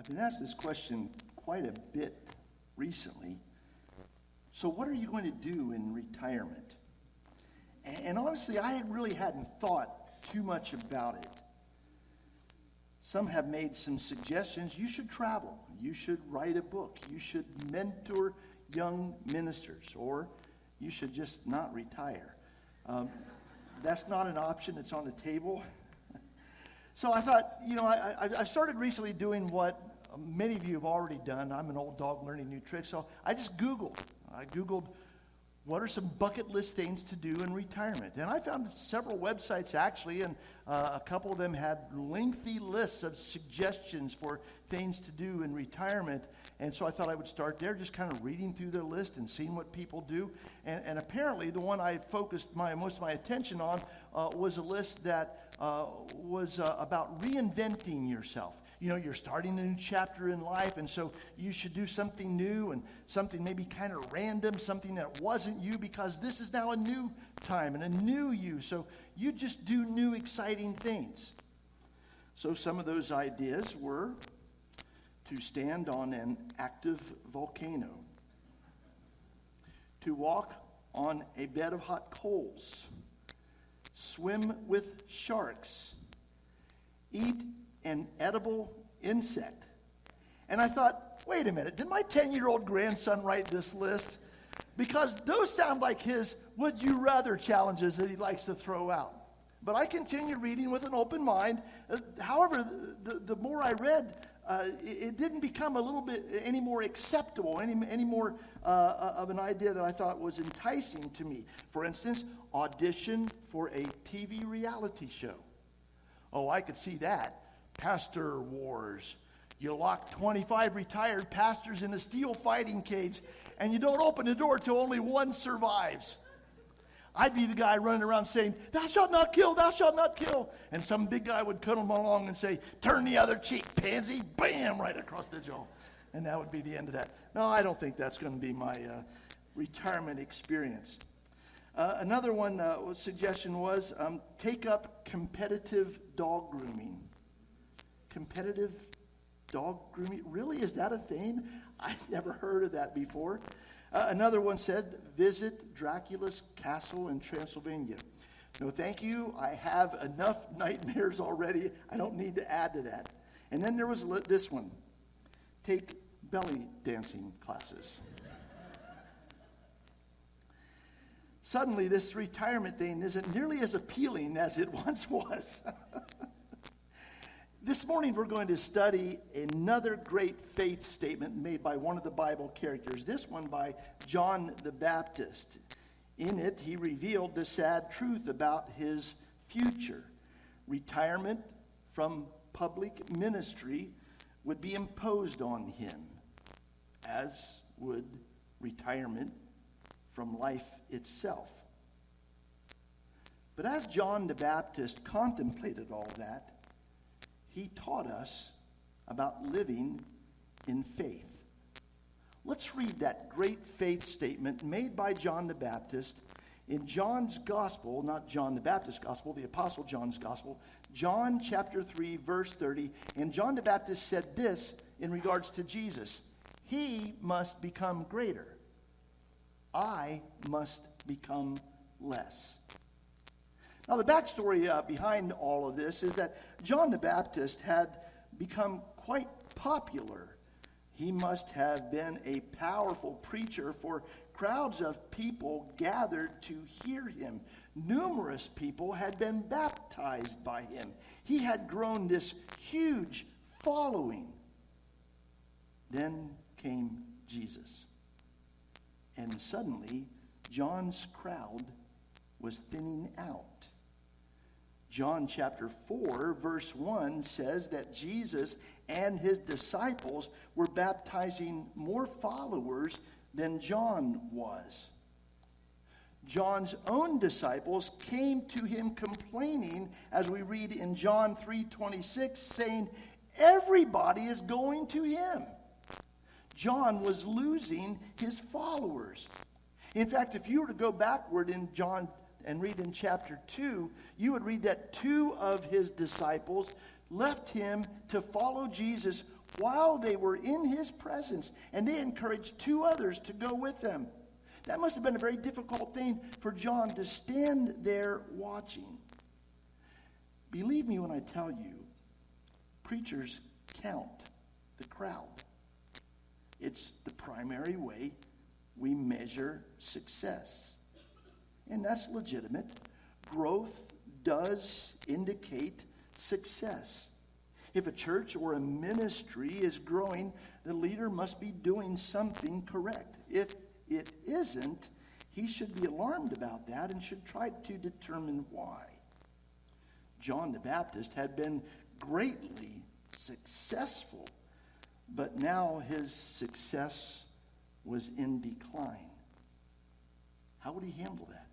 I've been asked this question quite a bit recently. So what are you going to do in retirement? And honestly, I really hadn't thought too much about it. Some have made some suggestions. You should travel. You should write a book. You should mentor young ministers. Or you should just not retire. That's not an option. It's on the table. So I thought, I started recently doing what many of you have already done. I'm an old dog learning new tricks. So I just Googled. I Googled, what are some bucket list things to do in retirement? And I found several websites, actually, and a couple of them had lengthy lists of suggestions for things to do in retirement. And so I thought I would start there, just kind of reading through their list and seeing what people do. And apparently, the one I focused most of my attention on was a list that was about reinventing yourself. You're starting a new chapter in life, and so you should do something new and something maybe kind of random, something that wasn't you, because this is now a new time and a new you. So you just do new, exciting things. So some of those ideas were to stand on an active volcano, to walk on a bed of hot coals, swim with sharks, eat an edible insect. And I thought, wait a minute, did my 10-year-old grandson write this list? Because those sound like his would you rather challenges that he likes to throw out. But I continued reading with an open mind. However, the more I read, it didn't become a little bit any more acceptable, any more of an idea that I thought was enticing to me. For instance, audition for a TV reality show. Oh, I could see that. Pastor wars. You lock 25 retired pastors in a steel fighting cage, and you don't open the door till only one survives. I'd be the guy running around saying, "Thou shalt not kill, thou shalt not kill." And some big guy would come along and say, "Turn the other cheek, pansy." Bam, right across the jaw. And that would be the end of that. No, I don't think that's going to be my retirement experience. Another suggestion was take up competitive dog grooming. Competitive dog grooming? Really? Is that a thing? I've never heard of that before. Another one said, visit Dracula's castle in Transylvania. No, thank you. I have enough nightmares already. I don't need to add to that. And then there was this one. Take belly dancing classes. Suddenly, this retirement thing isn't nearly as appealing as it once was. This morning, we're going to study another great faith statement made by one of the Bible characters, this one by John the Baptist. In it, he revealed the sad truth about his future. Retirement from public ministry would be imposed on him, as would retirement from life itself. But as John the Baptist contemplated all that, he taught us about living in faith. Let's read that great faith statement made by John the Baptist in John's Gospel, not John the Baptist's Gospel, the Apostle John's Gospel, John chapter 3, verse 30. And John the Baptist said this in regards to Jesus: He must become greater. I must become less. Now, the backstory behind all of this is that John the Baptist had become quite popular. He must have been a powerful preacher, for crowds of people gathered to hear him. Numerous people had been baptized by him. He had grown this huge following. Then came Jesus. And suddenly, John's crowd was thinning out. John chapter 4, verse 1 says that Jesus and his disciples were baptizing more followers than John was. John's own disciples came to him complaining, as we read in John 3:26, saying, "Everybody is going to him." John was losing his followers. In fact, if you were to go backward in John and read in chapter 2, you would read that two of his disciples left him to follow Jesus while they were in his presence, and they encouraged 2 others to go with them. That must have been a very difficult thing for John to stand there watching. Believe me when I tell you, preachers count the crowd. It's the primary way we measure success. And that's legitimate. Growth does indicate success. If a church or a ministry is growing, the leader must be doing something correct. If it isn't, he should be alarmed about that and should try to determine why. John the Baptist had been greatly successful, but now his success was in decline. How would he handle that?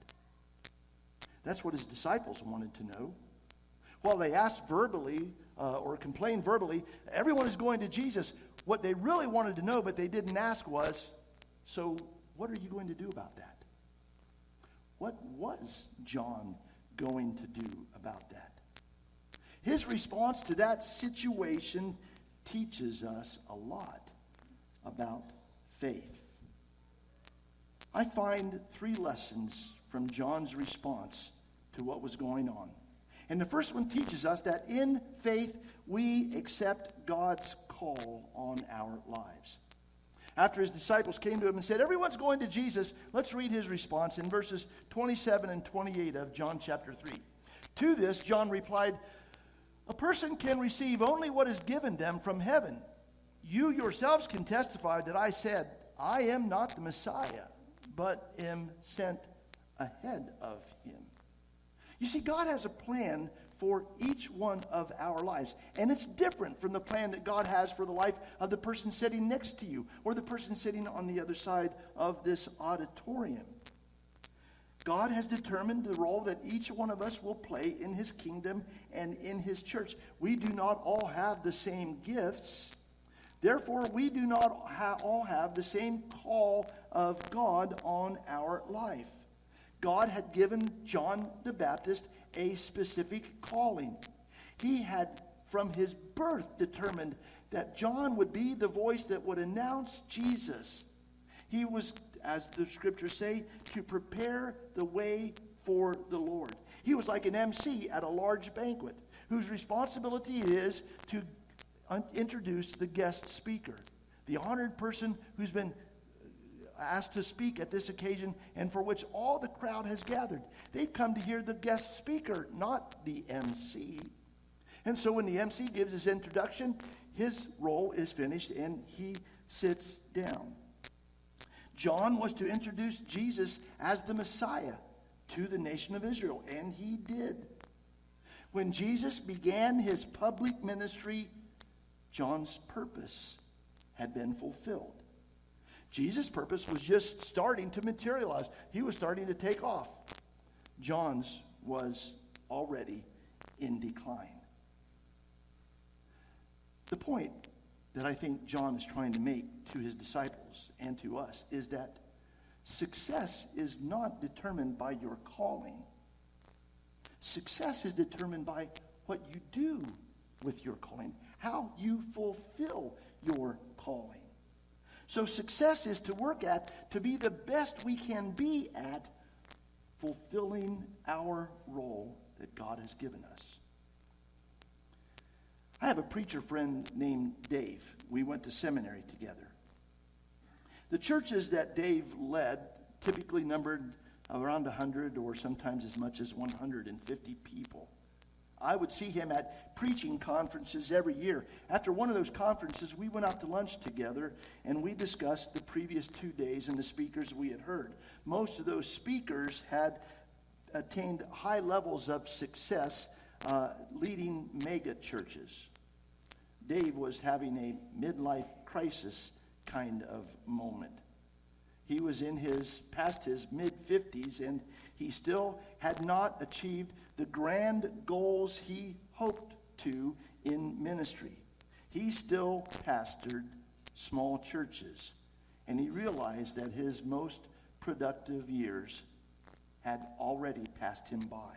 That's what his disciples wanted to know. While they asked verbally or complained verbally, everyone is going to Jesus. What they really wanted to know, but they didn't ask, was, so what are you going to do about that? What was John going to do about that? His response to that situation teaches us a lot about faith. I find 3 lessons from John's response to what was going on. And the first one teaches us that in faith we accept God's call on our lives. After his disciples came to him and said, everyone's going to Jesus, let's read his response in verses 27 and 28 of John chapter 3. To this, John replied, a person can receive only what is given them from heaven. You yourselves can testify that I said, I am not the Messiah, but am sent ahead of him. You see, God has a plan for each one of our lives. And it's different from the plan that God has for the life of the person sitting next to you or the person sitting on the other side of this auditorium. God has determined the role that each one of us will play in his kingdom and in his church. We do not all have the same gifts. Therefore, we do not all have the same call of God on our life. God had given John the Baptist a specific calling. He had, from his birth, determined that John would be the voice that would announce Jesus. He was, as the scriptures say, to prepare the way for the Lord. He was like an MC at a large banquet, whose responsibility it is to introduce the guest speaker, the honored person who's been asked to speak at this occasion and for which all the crowd has gathered. They've come to hear the guest speaker, not the MC. And so when the MC gives his introduction, his role is finished and he sits down. John was to introduce Jesus as the Messiah to the nation of Israel, and he did. When Jesus began his public ministry, John's purpose had been fulfilled. Jesus' purpose was just starting to materialize. He was starting to take off. John's was already in decline. The point that I think John is trying to make to his disciples and to us is that success is not determined by your calling. Success is determined by what you do with your calling, how you fulfill your calling. So success is to work at, to be the best we can be at fulfilling our role that God has given us. I have a preacher friend named Dave. We went to seminary together. The churches that Dave led typically numbered around 100 or sometimes as much as 150 people. I would see him at preaching conferences every year. After one of those conferences, we went out to lunch together, and we discussed the previous 2 days and the speakers we had heard. Most of those speakers had attained high levels of success leading mega churches. Dave was having a midlife crisis kind of moment. He was past his mid-50s, and he still had not achieved the grand goals he hoped to in ministry. He still pastored small churches, and he realized that his most productive years had already passed him by.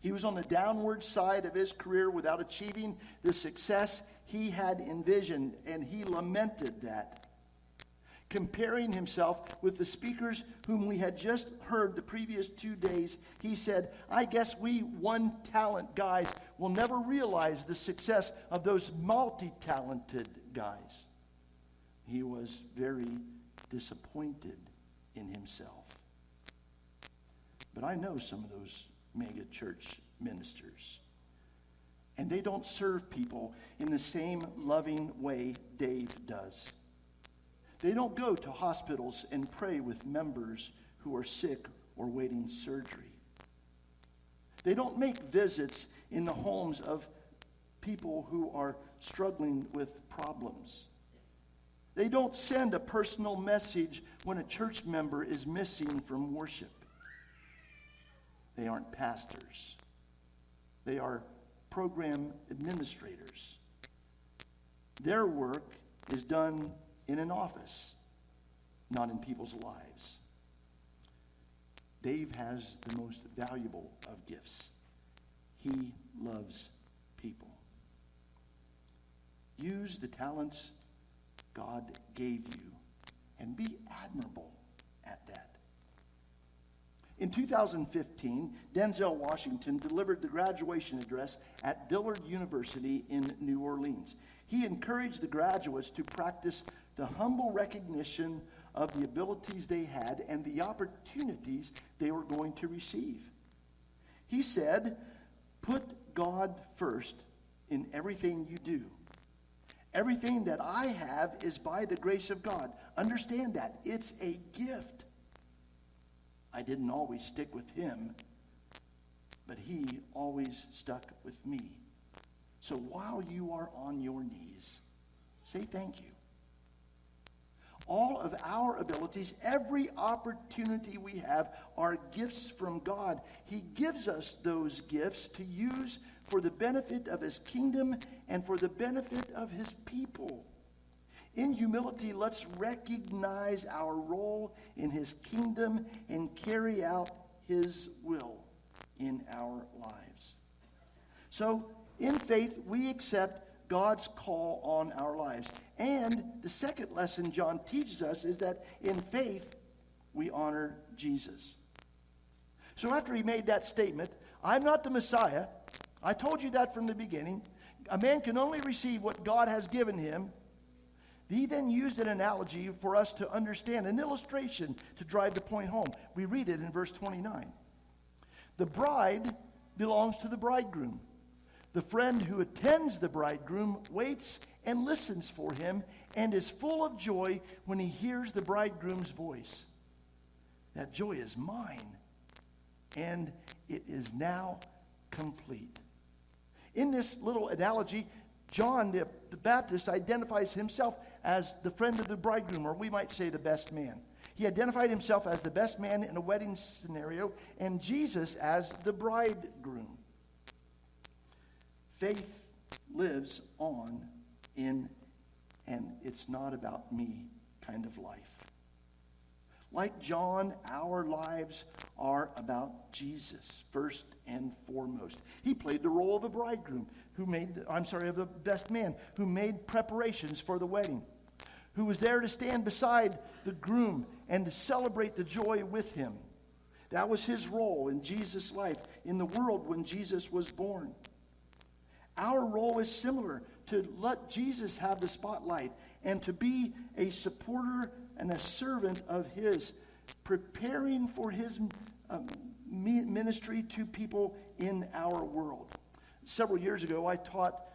He was on the downward side of his career without achieving the success he had envisioned, and he lamented that. Comparing himself with the speakers whom we had just heard the previous 2 days, he said, I guess we one-talent guys will never realize the success of those multi-talented guys. He was very disappointed in himself. But I know some of those mega church ministers, and they don't serve people in the same loving way Dave does. They don't go to hospitals and pray with members who are sick or waiting surgery. They don't make visits in the homes of people who are struggling with problems. They don't send a personal message when a church member is missing from worship. They aren't pastors. They are program administrators. Their work is done in an office, not in people's lives. Dave has the most valuable of gifts. He loves people. Use the talents God gave you and be admirable at that. In 2015, Denzel Washington delivered the graduation address at Dillard University in New Orleans. He encouraged the graduates to practice the humble recognition of the abilities they had and the opportunities they were going to receive. He said, put God first in everything you do. Everything that I have is by the grace of God. Understand that. It's a gift. I didn't always stick with him, but he always stuck with me. So while you are on your knees, say thank you. All of our abilities, every opportunity we have, are gifts from God. He gives us those gifts to use for the benefit of his kingdom and for the benefit of his people. In humility, let's recognize our role in his kingdom and carry out his will in our lives. So, in faith, we accept God's call on our lives. And the second lesson John teaches us is that in faith, we honor Jesus. So after he made that statement, I'm not the Messiah. I told you that from the beginning. A man can only receive what God has given him. He then used an analogy for us to understand, an illustration to drive the point home. We read it in verse 29. The bride belongs to the bridegroom. The friend who attends the bridegroom waits and listens for him and is full of joy when he hears the bridegroom's voice. That joy is mine, and it is now complete. In this little analogy, John the Baptist identifies himself as the friend of the bridegroom, or we might say the best man. He identified himself as the best man in a wedding scenario, and Jesus as the bridegroom. Faith lives on in an it's not about me kind of life. Like John, our lives are about Jesus first and foremost. He played the role of a bridegroom of the best man who made preparations for the wedding, who was there to stand beside the groom and to celebrate the joy with him. That was his role in Jesus' life in the world when Jesus was born. Our role is similar, to let Jesus have the spotlight and to be a supporter and a servant of his, preparing for his ministry to people in our world. Several years ago, I taught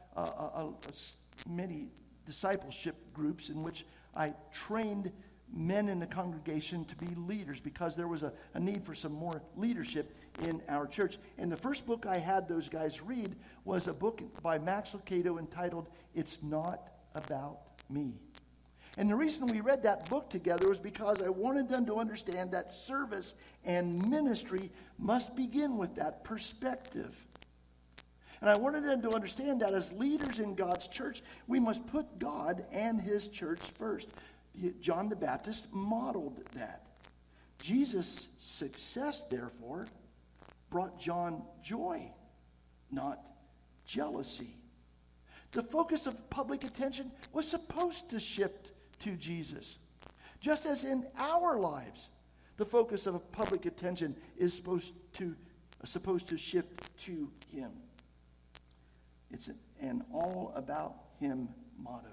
many discipleship groups in which I trained men in the congregation to be leaders because there was a need for some more leadership in our church. And the first book I had those guys read was a book by Max Lucado entitled, It's Not About Me. And the reason we read that book together was because I wanted them to understand that service and ministry must begin with that perspective. And I wanted them to understand that as leaders in God's church, we must put God and his church first. John the Baptist modeled that. Jesus' success, therefore, brought John joy not jealousy. The focus of public attention was supposed to shift to Jesus. Just as in our lives, the focus of public attention is supposed to shift to him. It's an all about him motto.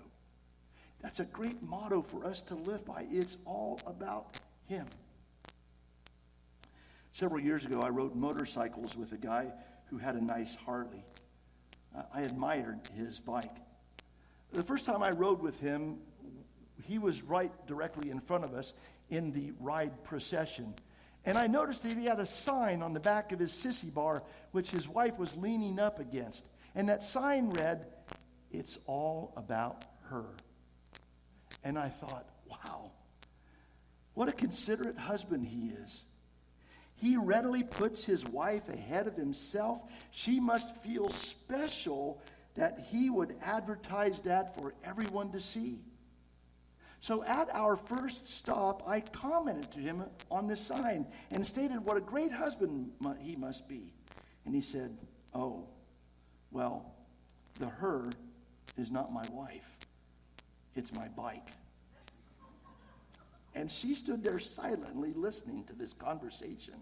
That's a great motto for us to live by. It's all about him. Several years ago, I rode motorcycles with a guy who had a nice Harley. I admired his bike. The first time I rode with him, he was right directly in front of us in the ride procession. And I noticed that he had a sign on the back of his sissy bar, which his wife was leaning up against. And that sign read, "It's all about her." And I thought, wow, what a considerate husband he is. He readily puts his wife ahead of himself. She must feel special that he would advertise that for everyone to see. So at our first stop, I commented to him on the sign and stated what a great husband he must be. And he said, "Oh, well, the her is not my wife. It's my bike." And she stood there silently listening to this conversation.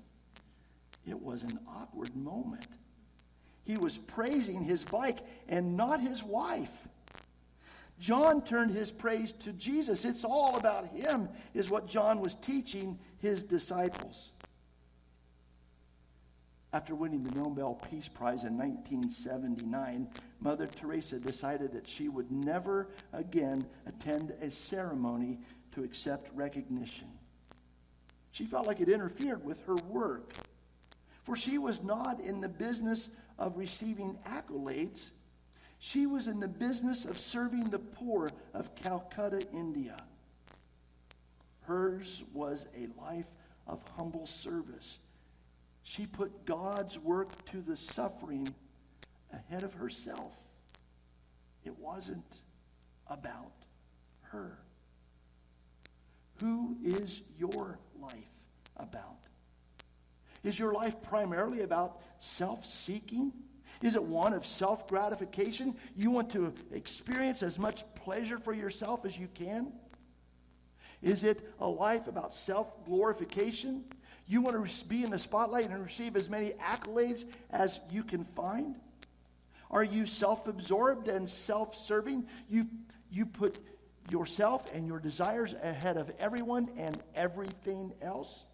It was an awkward moment. He was praising his bike and not his wife. John turned his praise to Jesus. It's all about him, is what John was teaching his disciples. After winning the Nobel Peace Prize in 1979, Mother Teresa decided that she would never again attend a ceremony to accept recognition. She felt like it interfered with her work, for she was not in the business of receiving accolades. She was in the business of serving the poor of Calcutta, India. Hers was a life of humble service. She put God's work to the suffering ahead of herself. It wasn't about her. Who is your life about? Is your life primarily about self-seeking? Is it one of self-gratification? You want to experience as much pleasure for yourself as you can? Is it a life about self-glorification? You want to be in the spotlight and receive as many accolades as you can find? Are you self-absorbed and self-serving? You put yourself and your desires ahead of everyone and everything else?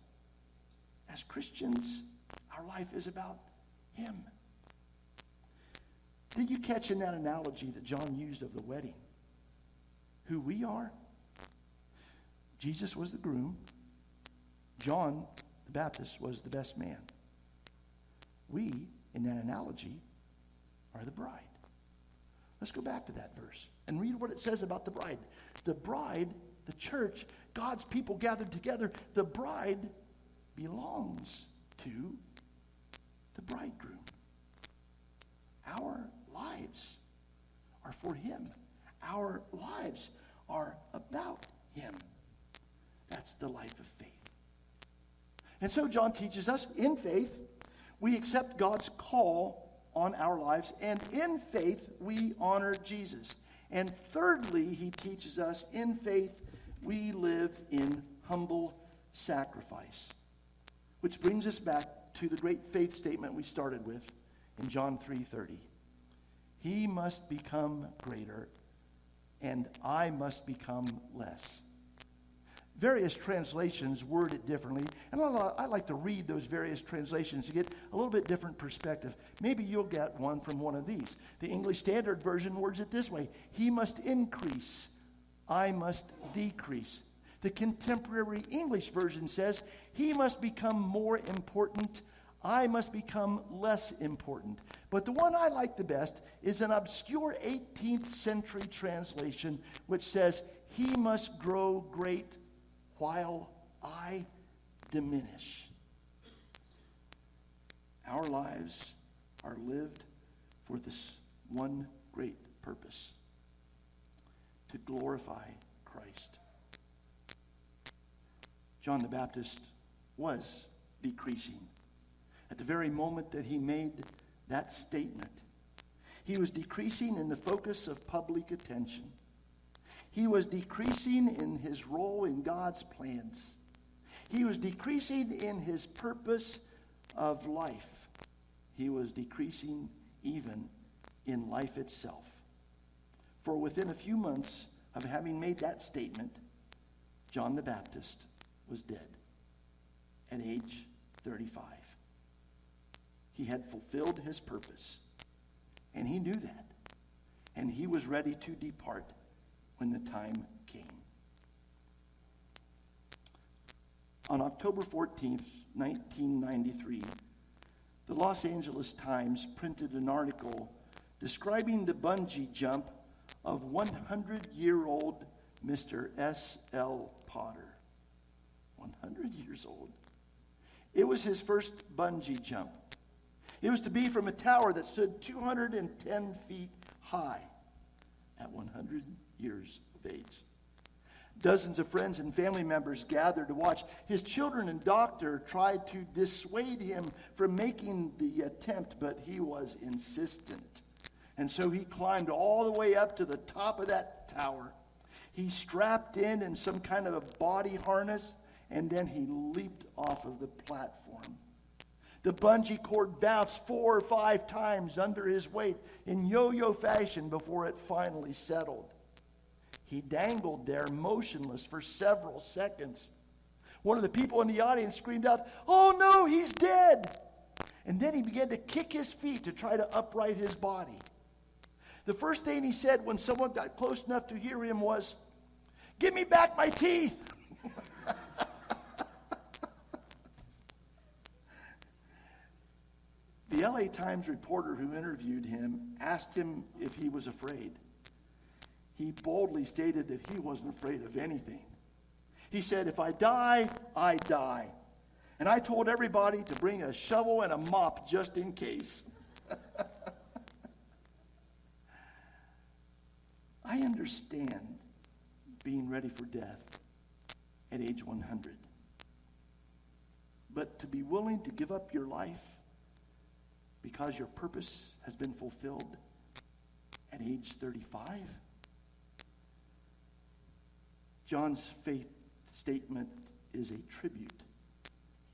As Christians, our life is about him. Did you catch in that analogy that John used of the wedding who we are? Jesus was the groom. John the Baptist was the best man. We, in that analogy, are the bride. Let's go back to that verse and read what it says about the bride. The bride, the church, God's people gathered together, the bride belongs to the bridegroom. Our lives are for him. Our lives are about him. That's the life of faith. And so John teaches us, in faith, we accept God's call on our lives, and in faith, we honor Jesus. And thirdly, he teaches us, in faith, we live in humble sacrifice. Which brings us back to the great faith statement we started with in John 3:30. He must become greater, and I must become less. Various translations word it differently, and I like to read those various translations to get a little bit different perspective. Maybe you'll get one from one of these. The English Standard Version words it this way: he must increase, I must decrease. The Contemporary English Version says, he must become more important, I must become less important. But the one I like the best is an obscure 18th century translation which says, he must grow great while I diminish. Our lives are lived for this one great purpose: to glorify Christ. John the Baptist was decreasing. At the very moment that he made that statement. He was decreasing in the focus of public attention. He was decreasing in his role in God's plans. He was decreasing in his purpose of life. He was decreasing even in life itself. For within a few months of having made that statement, John the Baptist was dead at age 35. He had fulfilled his purpose, and he knew that. And he was ready to depart when the time came. On October 14th, 1993, the Los Angeles Times printed an article describing the bungee jump of 100-year-old Mr. S.L. Potter. 100 years old. It was his first bungee jump. It was to be from a tower that stood 210 feet high at 100 years of age. Dozens of friends and family members gathered to watch. His children and doctor tried to dissuade him from making the attempt, but he was insistent. And so he climbed all the way up to the top of that tower. He strapped in some kind of a body harness, and then he leaped off of the platform. The bungee cord bounced 4 or 5 times under his weight in yo-yo fashion before it finally settled. He dangled there motionless for several seconds. One of the people in the audience screamed out, "Oh no, he's dead!" And then he began to kick his feet to try to upright his body. The first thing he said when someone got close enough to hear him was, "Give me back my teeth!" The LA Times reporter who interviewed him asked him if he was afraid. He boldly stated that he wasn't afraid of anything. He said, "If I die, I die. And I told everybody to bring a shovel and a mop just in case." I understand being ready for death at age 100. But to be willing to give up your life because your purpose has been fulfilled at age 35? John's faith statement is a tribute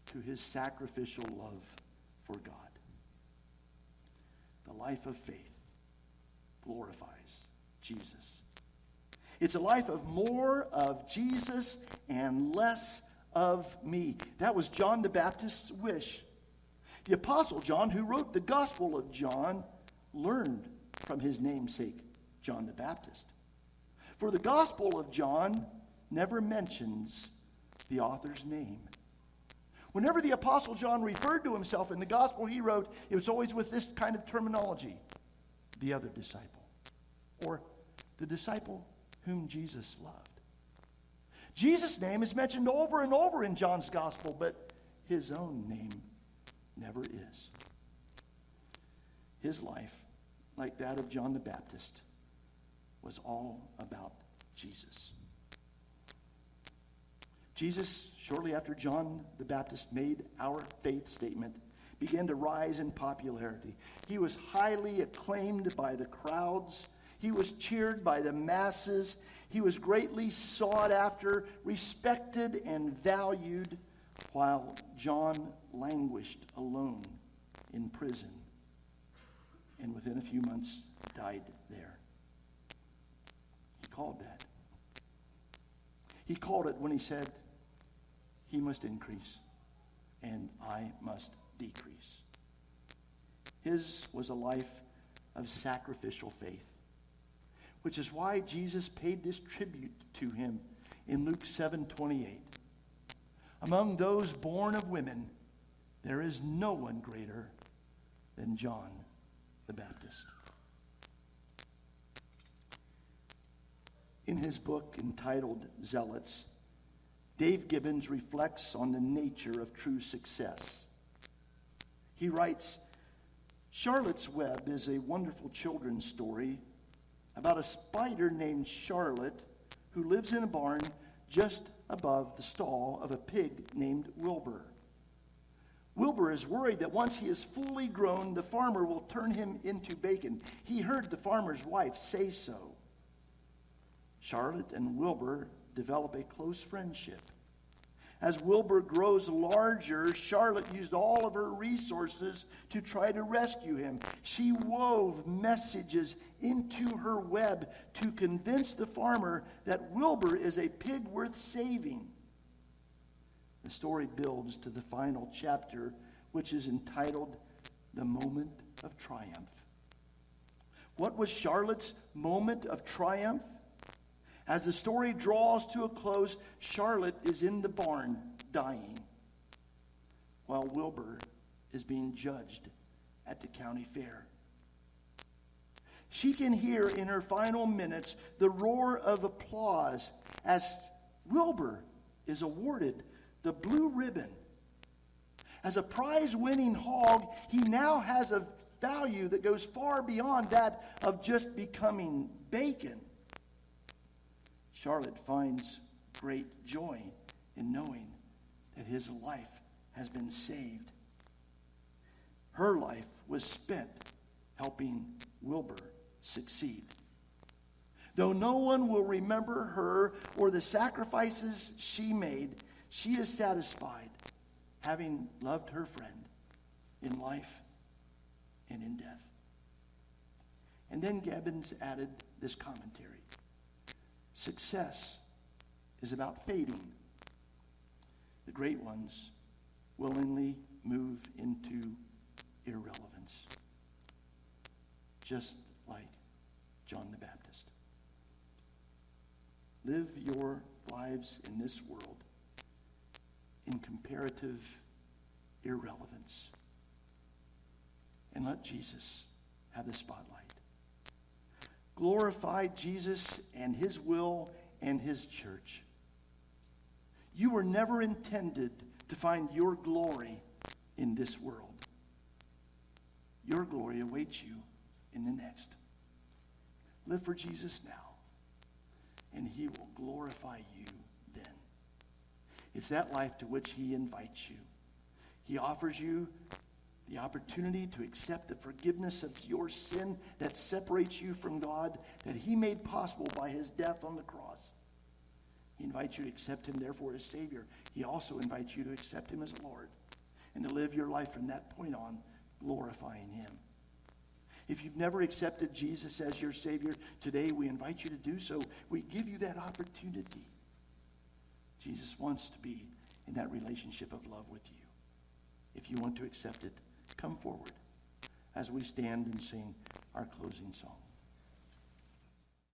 to his sacrificial love for God. The life of faith glorifies Jesus. It's a life of more of Jesus and less of me. That was John the Baptist's wish. The Apostle John, who wrote the Gospel of John, learned from his namesake, John the Baptist. For the Gospel of John never mentions the author's name. Whenever the Apostle John referred to himself in the Gospel he wrote, it was always with this kind of terminology: the other disciple, or the disciple whom Jesus loved. Jesus' name is mentioned over and over in John's Gospel, but his own name never is. His life, like that of John the Baptist, was all about Jesus. Jesus, shortly after John the Baptist made our faith statement, began to rise in popularity. He was highly acclaimed by the crowds. He was cheered by the masses. He was greatly sought after, respected, and valued, while John languished alone in prison, and within a few months died there. He called that. He called it when he said, "He must increase, and I must decrease." His was a life of sacrificial faith, which is why Jesus paid this tribute to him in Luke 7:28. "Among those born of women, there is no one greater than John the Baptist." In his book entitled Zealots, Dave Gibbons reflects on the nature of true success. He writes, "Charlotte's Web is a wonderful children's story about a spider named Charlotte who lives in a barn just above the stall of a pig named Wilbur. Wilbur is worried that once he is fully grown, the farmer will turn him into bacon. He heard the farmer's wife say so. Charlotte and Wilbur develop a close friendship. As Wilbur grows larger, Charlotte used all of her resources to try to rescue him. She wove messages into her web to convince the farmer that Wilbur is a pig worth saving. The story builds to the final chapter, which is entitled The Moment of Triumph. What was Charlotte's moment of triumph? As the story draws to a close, Charlotte is in the barn dying, while Wilbur is being judged at the county fair. She can hear in her final minutes the roar of applause as Wilbur is awarded the blue ribbon. As a prize-winning hog, he now has a value that goes far beyond that of just becoming bacon. Charlotte finds great joy in knowing that his life has been saved. Her life was spent helping Wilbur succeed. Though no one will remember her or the sacrifices she made, she is satisfied having loved her friend in life and in death. And then Gibbons added this commentary. Success is about fading. The great ones willingly move into irrelevance, just like John the Baptist. Live your lives in this world in comparative irrelevance, and let Jesus have the spotlight. Glorify Jesus and his will and his church. You were never intended to find your glory in this world. Your glory awaits you in the next. Live for Jesus now, and he will glorify you then. It's that life to which he invites you. He offers you the opportunity to accept the forgiveness of your sin that separates you from God, that he made possible by his death on the cross. He invites you to accept him, therefore, as Savior. He also invites you to accept him as Lord and to live your life from that point on, glorifying him. If you've never accepted Jesus as your Savior, today we invite you to do so. We give you that opportunity. Jesus wants to be in that relationship of love with you. If you want to accept it, come forward as we stand and sing our closing song.